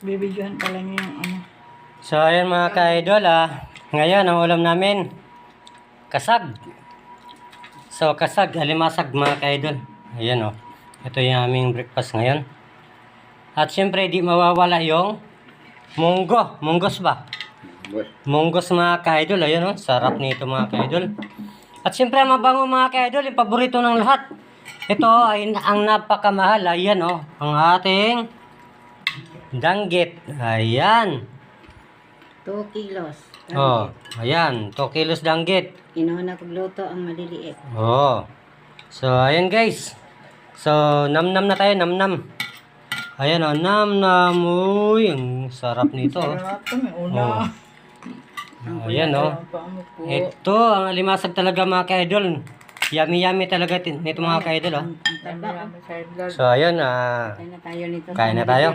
Bibidyohan pala niyo yung ano. So, ayan mga ka-idol, ngayon, ang ulam namin, kasag. So, kasag, alimasag mga ka-idol. Ayan o. Ito yung aming breakfast ngayon. At syempre, di mawawala yung munggo. Munggos ba? Munggos mga ka-idol. Ayan o. Sarap nito mga ka-idol. At syempre, mabango mga ka-idol. Yung paborito ng lahat. Ito ay ang napakamahal. Ayan o. Ang ating danggit. Ayan. 2 kilos. Oh, ayan. 2 kilos danggit. Inuha na kagluto ang maliliit. Oh. So, ayan guys. So, namnam na tayo, namnam. Ayan oh, namnam. Uy, ang sarap nito. Sarap to, may Oh. Ayan oh. po. Ito, ang alimasag talaga mga ka-idol. Yummy talaga nito mga ka-idol oh. Ang taba. So, ayan, Kain na tayo nito. kain na tayo.